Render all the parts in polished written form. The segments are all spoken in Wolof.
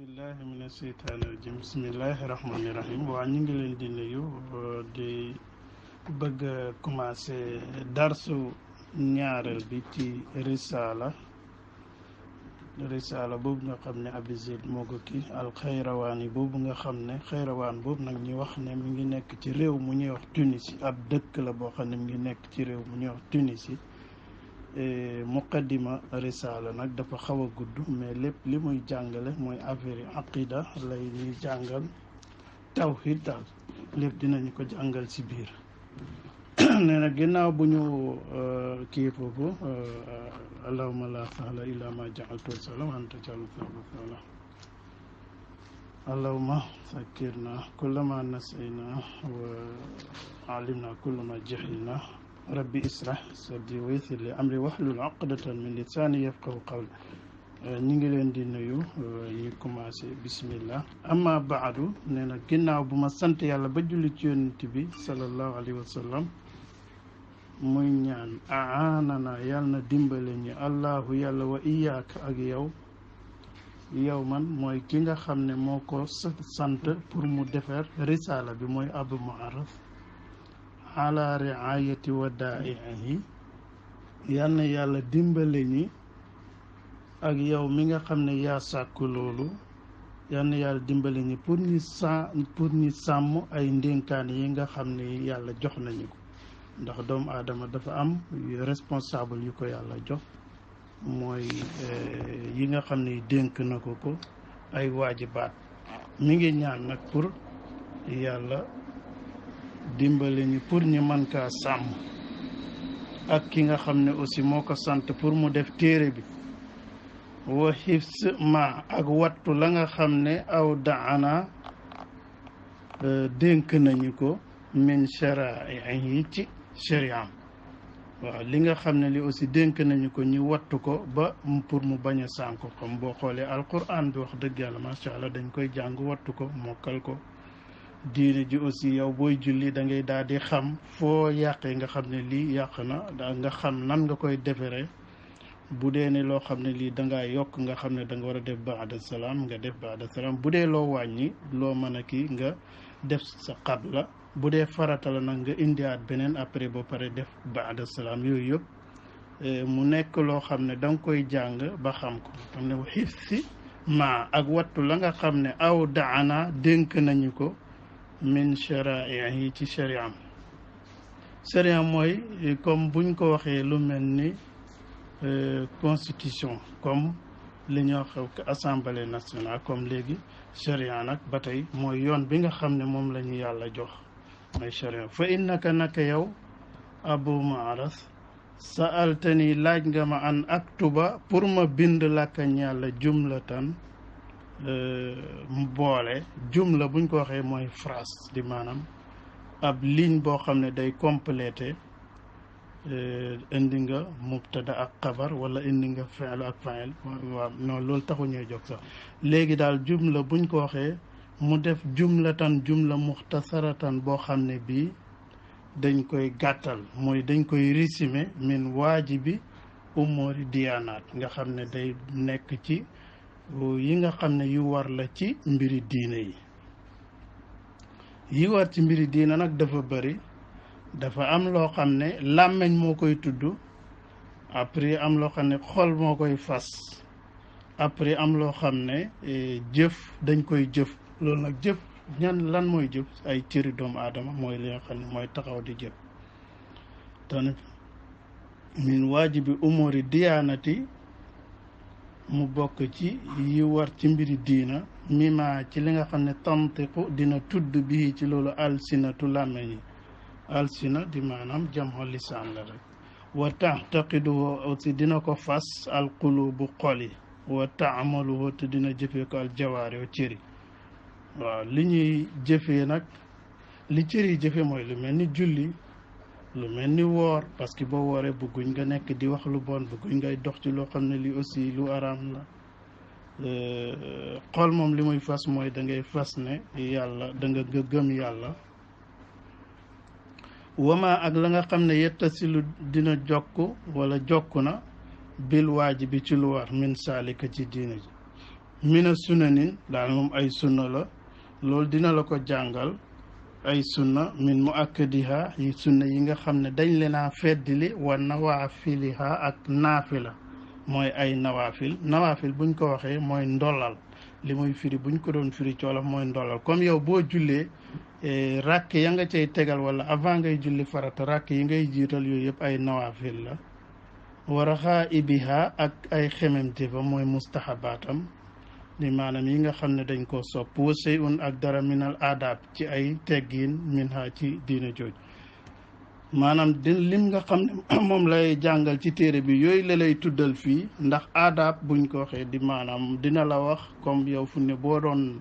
billahi mina seytaani rajim bismillahi rahmaani rahim waa ñu ngi leen di nuyu di bëgg a commencé darsu ñaareel bi ci risaala boobu nga xam ne Abi Zayd moo ko kii alxayrawaan yi boobu nga xam ne xayrawaan boobu nag ñu wax ne mi ngi nekk ci réew mu ñuy wax Tunisie ab dëkk la boo xam ne mi ngi nekk ci réew mu ñuy wax Tunisie muqaddima risaala nag dafa xaw a gudd mais lépp li muy jàngale mooy affaire yi aqida lay ñuy jàngal tawhid daal lépp dinañu ko jàngal ci biir nee na ginnaaw bu ñu kii foofu allahumma la sahla illa ma ja'altu sahlan wa anta taj'alu sahla allahumma sakkirna kullama nasayna wa alimna kullama jahilna rabbi israh sadri wa yassir li amri wahlul uqdatan min lisani yafqahu qawli ñu ngi leen di nuyu ñu commencé bismillah amma baadu nee na ginnaaw bu ma sant yàlla ba julli ci yonent bi sallallahu alayhi wa sallam muy ñaan aanana yàlla na dimbale ñi allahu yàlla wa iyaaka ak yow man mooy ki nga xam ne moo ko sant pour mu defar risaala bi mooy Abu Mu'arraf ala riayati wa daaihi yal na yàlla dimbale ñi ak yow mi nga xam ne yaa sàkku loolu yal na yàlla dimbale ñi pour ñu sàmm ay ndénkaan yi nga xam ne yàlla jox nañu ko ndax doomu aadama dafa am responsable yu ko yàlla jox mooy yi nga xam ne dénk na ko ay waajibaat mi ngi ñaan nag pour yàlla dimbale ñu pour ñu mën kaa sàmm ak ki nga xam ne aussi moo ko sant pour mu def téere bi wa hifs ma ak wattu la nga xam ne aw daana dénk nañu ko min shara'i yi ci shariam waaw li nga xam ne li aussi dénk nañu ko ñu wattu ko ba pour mu bañ a sànku comme boo xoolee alquran bi wax dëgg yàlla macha allah dañ koy jàng wattu ko mokkal ko diine ji aussi yow booy julli da ngay daal di xam foo yàqee nga xam ne lii yàq na nga xam nan nga koy defaree bu dee ne loo xam ne lii da ngaa yokk nga xam ne da nga war a def baada salaam nga def baada salaam bu dee loo wàññi loo mën a kii nga def sa qabla bu dee farata la nag nga indiwaat beneen après ba pare def baada salaam yooyu yëpp mu nekk loo xam ne da nga koy jàng ba xam ko xam ne xif si ma ak wattu la nga xam ne aw daana dénk nañu ko min shara'i yi ci shariam mooy comme buñ ko waxee lu mel ni constitution comme li ñoo xew assemblée nationale comme léegi sharia nag ba tey mooy yoon bi nga xam ne moom la ñu yàlla jox mooy sharia fa innaka naka yow Abu Mu'arraf sa'altani laaj nga ma an aktuba pour ma bind laka ñàlla jumlatan boole jumla buñ ko waxee mooy phrase di maanaam ab ligne boo xam ne day complété indi nga mubtada ak xabar wala indi nga fi'l ak fa'il waaw non loolu taxu ñuy jóg sax léegi daal jumla buñ ko waxee mu def jumlatan jumla muxtasaratan boo xam ne bii dañ koy gàttal mooy dañ koy résumé min waajibi umuri diyaanaat nga xam ne day nekk ci yi nga xam ne yu war la ci mbiri diine yi war ci mbiri diine nag dafa bëri dafa am loo xam ne làmmeñ moo koy tudd après am loo xam ne xol moo koy fas après am loo xam ne jëf dañ koy jëf loolu nag jëf lan mooy jëf ay cëri doomu aadama mooy li nga xam ne mooy taxaw di jëf tan min waajibi umuri diyaanati mu bokk ci yi war ci mbiri diina mima ci li nga xam ne tantiqu dina tudd bii ci loolu alsinatu làmmeñ yi alsina di maanaam jamxo lisaan la rek wa taxtaqiduhu aussi dina ko fas alqulubu xol yi wa taamaluhu te dina jëfee ko aljawaari wa cëri waaw li ñuy jëfee nag li cëri jëfe mooy lu mel ni julli lu mel ni woor parce que boo wooree bëgguñ nga nekk di wax lu bon bëgguñ ngay dox ci loo xam ne li aussi lu araam la xol moom li muy fas mooy da ngay fas ne yàlla da nga gëm yàlla wama ak la nga xam ne yettasilu dina jokk wala jokk na bil waajibi ci lu war min saalika ci diine ji mina sunanin daal moom ay sunna la loolu dina la ko jàngal ay sunna min mu akkadiha yi sunna yi nga xam ne dañ leen a feddili wa nawaafiliha ak naafila mooy ay nawaafil buñ ko waxee mooy ndollal li muy firi buñ ko doon firi ci wolof mooy ndollal comme yow boo jullee ràkk ya nga cay tegal wala avant ngay julli farata ràkk yi ngay jiital yooyu yëpp ay nawaafil la wa raxaa'ibiha ak ay xememtefa mooy mustahabaatam li maanaam yi nga xam ne dañ koo sopp wa shay'un ak dara minal aadaab ci ay teggiin minha ci diina jooj maanaam lim nga xam ne moom lay jàngal ci téere bi yooyu la lay tuddal fii ndax aadaab buñ ko waxee di maanaam dina la wax comme yow fu ne boo doon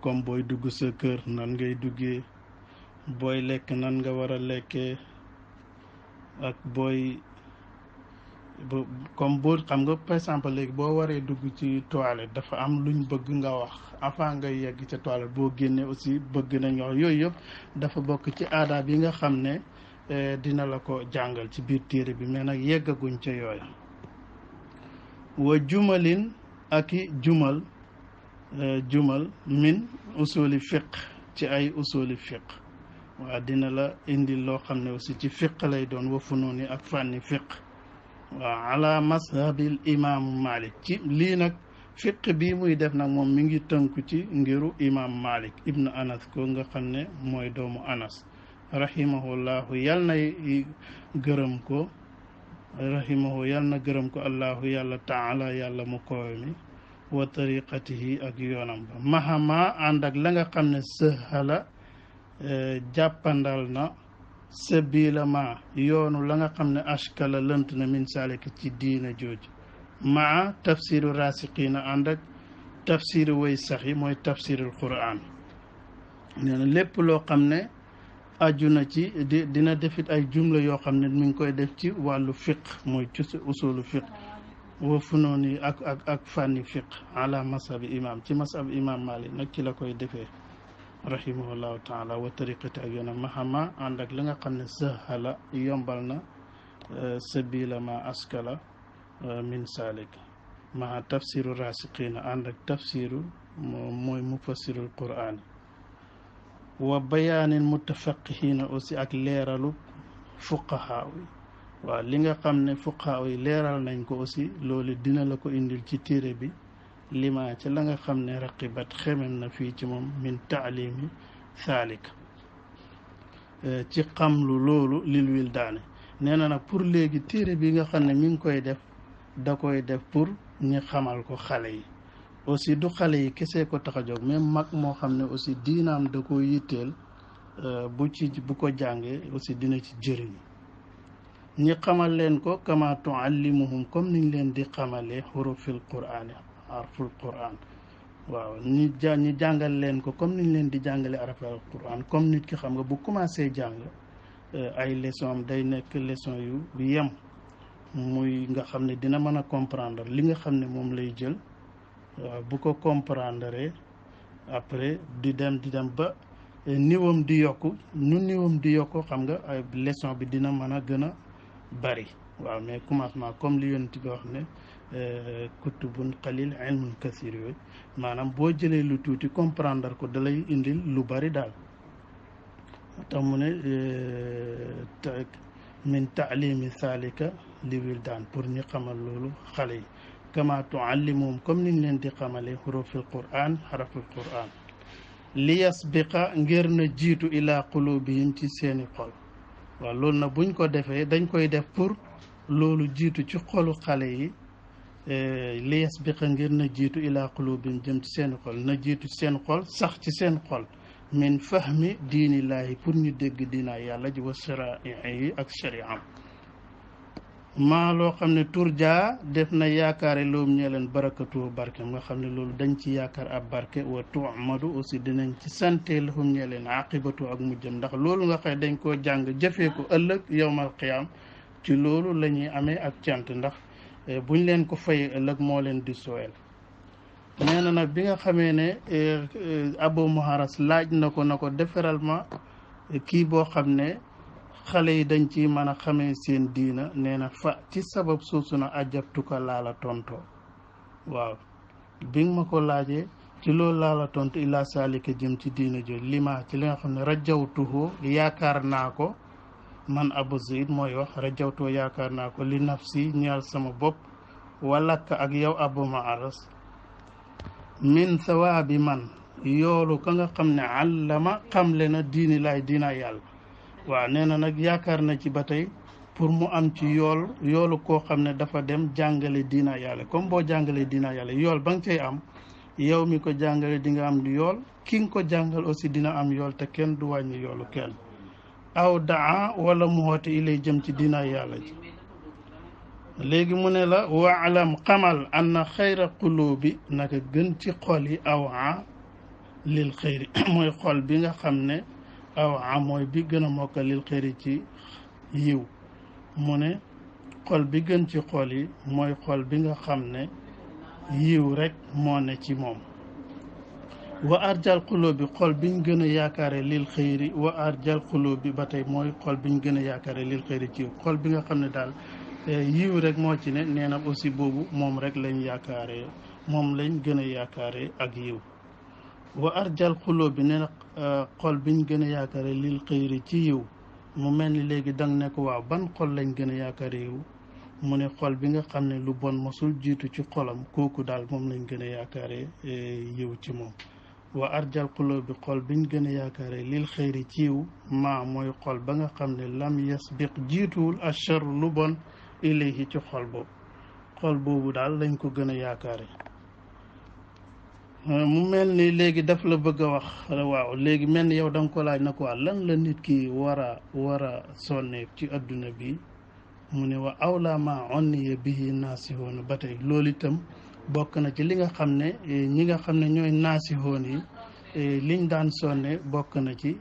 comme booy dugg sa kër nan ngay duggee booy lekk nan nga war a lekkee ak booy comme boo xam nga par exemple léegi boo waree dugg ci toilette dafa am luñ bëgg nga wax avant ngay yegg ca toilette boo génnee aussi bëgg nañ wax yooyu yëpp dafa bokk ci aadaab yi nga xam ne dina la ko jàngal ci biir téere bi mais nag yeggaguñ ca yooya wa jumalin ak i jumal min usuli fiq ci ay usuli fiq waaw dina la indi loo xam ne aussi ci fiq lay doon wa funuuni ak fànni fiq waaw ala mazhabil imaamu Malik ci lii nag fiq bii muy def nag moom mi ngi tënku ci ngiru imaam Malik ibnu Anas ko nga xam ne mooy doomu Anas rahimahullahu yal na gërëm ko allahu yàlla taala yàlla mu kooy mi wa tariqatihi ak yoonam ba mahama ànd ak la nga xam ne sëhala jàppandal na sabila ma yoonu la nga xam ne ashkala lënt na min saalika ci diina jooju maa tafsiru rasiqina ànd ak tafsiru way sax yi mooy tafsirul quran nee na lépp loo xam ne aju na ci dina defit ay jumla yoo xam ne mi ngi koy def ci wàllu fiq mooy ci usulu fiq wa funooni ak fànni fiq ala masabi imam ci masab imam Malik nag ci la koy defee rahimahullahu taala wa tariqati ak yoonam mahama ànd ak li nga xam ne sahala yombal na sabila ma askala min salik maha tafsiru rasiqina ànd ak tafsiru mooy mufassirul quran wa bayaanin mutafaqihina aussi ak leeralu fuqahaa yi waaw li nga xam ne fuqahaa yi leeral nañ ko aussi loolu dina la ko indil ci téere bi lima ci la nga xam ne raqibat xemem na fii ci moom min taalimi saalik ci xamlu loolu lil wildaane nee na nag pour léegi téere bi nga xam ne mi ngi koy def da koy def pour ñi xamal ko xale yi aussi du xale yi kese ko tax a jóg même mag moo xam ne aussi diinaam da ko yitteel bu ko jàngee aussi dina ci jëriñ ñi xamal leen ko kama tuallimuhum comme niñ leen di xamalee xurufil qur'ani arful quran waaw ñi jàngal leen ko comme niñ leen di jàngale arful quran comme nit ki xam nga bu commencé jàng ay leçon am day nekk leçon yu yem muy nga xam ne dina mën a comprendre li nga xam ne moom lay jël waaw bu ko comprendre après di dem ba niwam di yokku niwam di yokku xam nga ay leçon bi dina mën a gën a bari waaw mais commencement comme li yonent bi wax ne kutubun qalil ilmun kasir yooyu maanaam boo jëlee lu tuuti comprendre ko dalay indil lu bari daal tax mu ne min taalimi salika li wildaan pour ñu xamal loolu xale yi kama tuallimuhum comme niñ leen di xamale xurufil quran xarafil quran li yasbiqa ngir na jiitu ila qulubihim ci seeni xol waaw loolu nag buñ ko defee dañ koy def pour loolu jiitu ci xolu xale yi li yasbiqa ngir na jiitu ila qulubihim jëm ci seeni xol na jiitu ci seen xol sax ci seen xol min fahmi diinillaahi pour ñu dégg diinaa yàlla ji wa sharai yi ak shariam maa loo xam ne turjaa def na yaakaare loom ñee leen barakatu barke nga xam ne loolu dañ ci yaakaar ab barke wa tuamadu aussi dinañ ci sante lahum ñee leen aqibatu ak mujjam ndax loolu nga xëy dañ koo jàng jëfee ko ëllëg yowmal qiyaam ci loolu la ñuy amee ak cant ndax buñ leen ko fay ëllëg moo leen di sooyal nee na nag bi nga xamee ne Abu Muharas laaj na ko defaral ma kii boo xam ne xale yi dañ ci mën a xamee seen diina nee na fa ci sabab suusu na ajabtuka laa la tontoo waaw bi nga ma ko laajee ci loolu laa la tontu illa salika jëm ci diina jooju lima ci li nga xam ne rajawtuhu yaakaar naa ko man Abu Zayd mooy wax rajawtuhu yaakaar naa ko li nafsi ñeel sama bopp walak ak yow Abu Maaras min sawaabi man yoolu ka nga xam ne allama xamle na diini laay diina yàlla waaw nee na nag yaakaar na ci ba tey pour mu am ci yoolu koo xam ne dafa dem jàngale diina yàlla comme boo jàngalee diina yàlla yool ba nga cay am yow mi ko jàngale di nga am yool ki nga ko jàngal aussi dina am yool te kenn du wàññi yoolu kenn aw daa wala mu woote ilay jëm ci diina yàlla ji léegi mu ne la waalam xamal anna xayra qulubi naka gën ci xol yi aw lil xëyri mooy xol bi nga xam ne aw mooy bi gën a mokka lil xëyri ci yiw mu ne xol bi gën ci xol yi mooy xol bi nga xam ne yiw rek moo ne ci moom wa arjal xulóo bi xol biñ gën a yaakaare lil xëyri wa arjal xulóo bi ba tey mooy xol biñ gën a yaakaare lil xëyri ci xol bi nga xam ne daal yiw rek moo ci ne nee na aussi boobu moom rek lañ yaakaare moom lañ gën a yaakaare ak yiw wa arjal xulóo bi nee na xol biñ gën a yaakaare lil xëyri ci yiw mu mel ni léegi danga ne ko waaw ban xol lañ gën a yaakaare yiw mu ne xol bi nga xam ne lu bon mosul jiitu ci xolam kooku daal moom lañ gën a yaakaare yiw ci moom wa arjal xulóo bi xol biñ gën a yaakaare lil xëyri ci yiw maa mooy xol ba nga xam ne lam yasbiq jiituwul achar lu bon ilayhi ci xol boobu daal lañ ko gën a yaakaare mu mel ni léegi daf la bëgg a wax waaw léegi mel ni yow da nga ko laaj na ko lan la nit ki war a sonne ci adduna bi mu ne wa awla ma onniye bihi naasihoon ba tey loolu itam bokk na ci li nga xam ne ñi nga xam ne ñooy naasihoon yi liñ daan sonne bokk na ci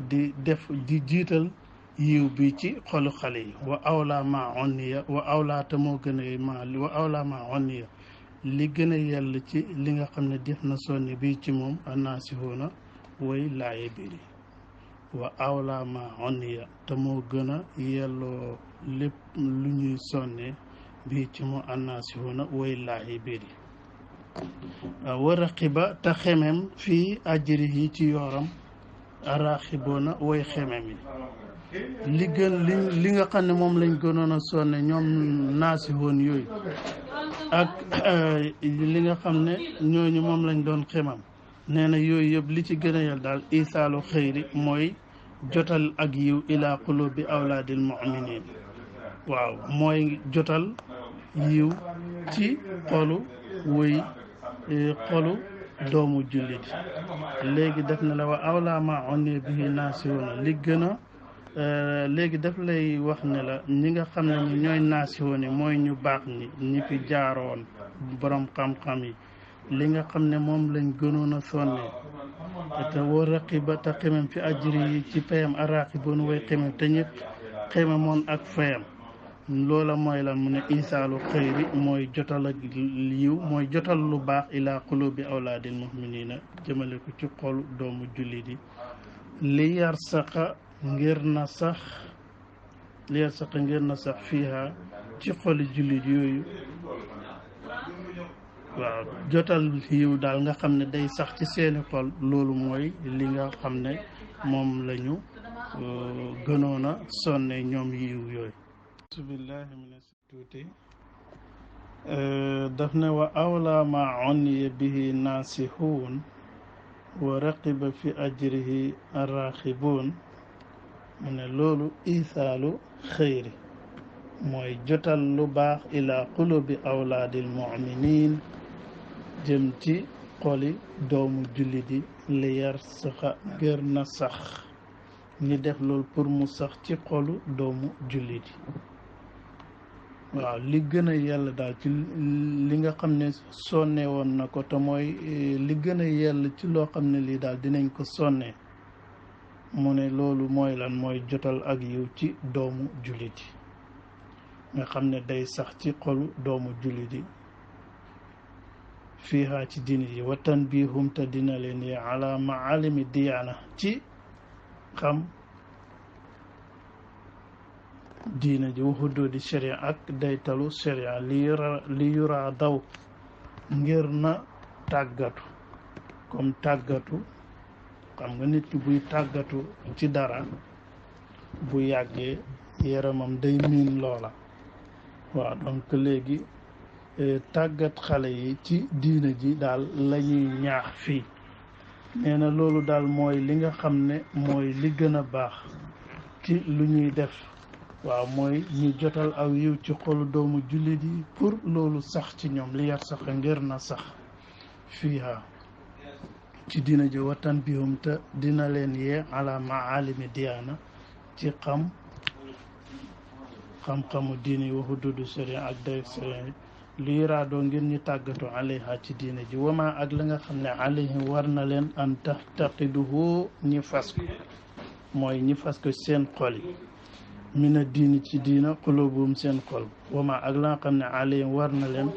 di jiital yiw bi ci xolu xale yi wa awla ma onniya wa awla te moo gën a wa awla ma onniya li gën a yell ci li nga xam ne def na sonne bii ci moom naasihoona way laaye biiri wa awla ma onniya te moo gën a yelloo lépp lu ñuy sonne bii ci moom naasihoona way laaye biiri wa raqiba te xemem fii ajri yi ci yooram raxiboona way xemem yi li nga xam ne moom lañ gënoon a sonne ñoom naasihoon yooyu ak li nga xam ne ñooñu moom lañ doon xemam nee na yooyu yëpp li ci gën a yel daal isaalu xëyri mooy jotal ak yiw ila qulubi awlaadil muminin waaw mooy jotal yiw ci xolu doomu jullit léegi def na la wa awla ma onne bihi naasihoona li gën a léegi daf lay wax ne la ñi nga xam ne ñi ñooy naasihoon yi mooy ñu baax ñi fi jaaroon borom xam-xam yi li nga xam ne moom lañ gënoon a sonne te wa raqiba te xemem fi ajri yi ci payam araqiboon way xemem te ñëpp xememoon ak fayam loola mooy lan mu ne isaalu xëyri mooy jotal ak yiw mooy jotal lu baax ila qulubi awlaadil muminina jëmale ko ci xolu doomu jullit yi li yar saqa ngir na sax fiiha ci xoli jullit yooyu waaw jotal yiw daal nga xam ne day sax ci seeni xol loolu mooy li nga xam ne moom lañu gënoon a sonne ñoom yiw yooyu asubillahi mina tuuti daf ne wa awla ma onniya bihi naasihuun wa raqiba fi ajrihi arraxibuun mu ne loolu isaalu xëyri mooy jotal lu baax ila qulubi awlaadil muminin jëm ci xoli doomu jullit yi li yar saxa gër na sax ñi def loolu pour mu sax ci xolu doomu jullit yi waaw li gën a yell daal ci li nga xam ne sonne woon na ko te mooy li gën a yell ci loo xam ne lii daal dinañ ko sonne mu ne loolu mooy lan mooy jotal ak yiw ci doomu jullit yi nga xam ne day sax ci xolu doomu jullit yi fiiha ci diine yi wa tanbihum te dina leen yee ala maalimi diyaana ci xam diina ji wa hududi sharia ak daytalu sharia li yura daw ngir na tàggatu comme tàggatu xam nga nit ki buy tàggatu ci dara bu yàggee yaramam day miin loola waaw donc léegi tàggat xale yi ci diina ji daal la ñuy ñaax fii nee na loolu daal mooy li nga xam ne mooy li gën a baax ci lu ñuy def waaw mooy ñu jotal aw yiw ci xolu doomu jullit yi pour loolu sax ci ñoom li yar sax ngir na sax fiiha ci diina ji watan bihum te dina leen yee ala maalimi diyaana ci xam-xamu diine wa hududu sharia ak day sharia li yiraadoo ngir ñu tàggatu alayha ci diine ji wama ak la nga xam ne alayhim war na leen an taxtaqiduhu ñi fas ko mooy ñi fas ko seen xol yi mina diini ci diina xulubum seen xol wama ak la nga xam ne alayhim war na leen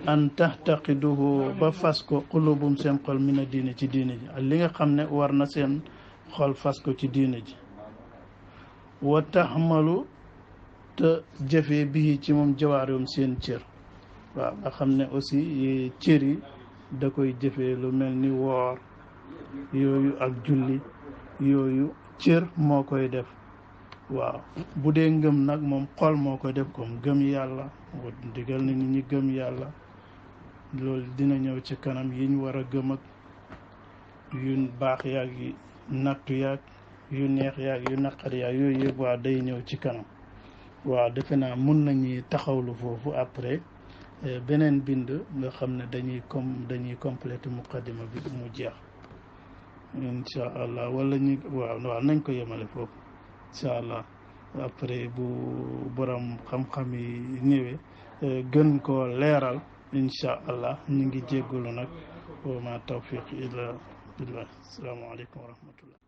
an taxtaqiduhu ba fas ko xulubum seen xol mina diini ci diine ji ak li nga xam ne war na seen xol fas ko ci diine ji wa taxmalu te jëfee bii ci moom jawaarum seen cër waaw nga xam ne aussi cër yi da koy jëfee lu mel ni woor yooyu ak julli yooyu cër moo koy def waaw bu dee ngëm nag moom xol moo koy def comme gëm yàlla digal na nit ñi gëm yàlla loolu dina ñëw ci kanam yi ñu war a gëm ak yu baax yaag yi nattu yaag yu neex yaag yu naqar yaag yooyu yëpp waaw day ñëw ci kanam waaw defe naa mun nañuy taxawlu foofu après beneen bind nga xam ne dañuy complété muqaddima bi mu jeex incha allah wala ñu waaw nañ ko yemale foofu incha allah après bu borom xam-xam yi ñëwee gën koo leeral incha allah ñu ngi jéggalu nag wa ma tawfiq illa billah asalaamaaleykum wa rahmatullah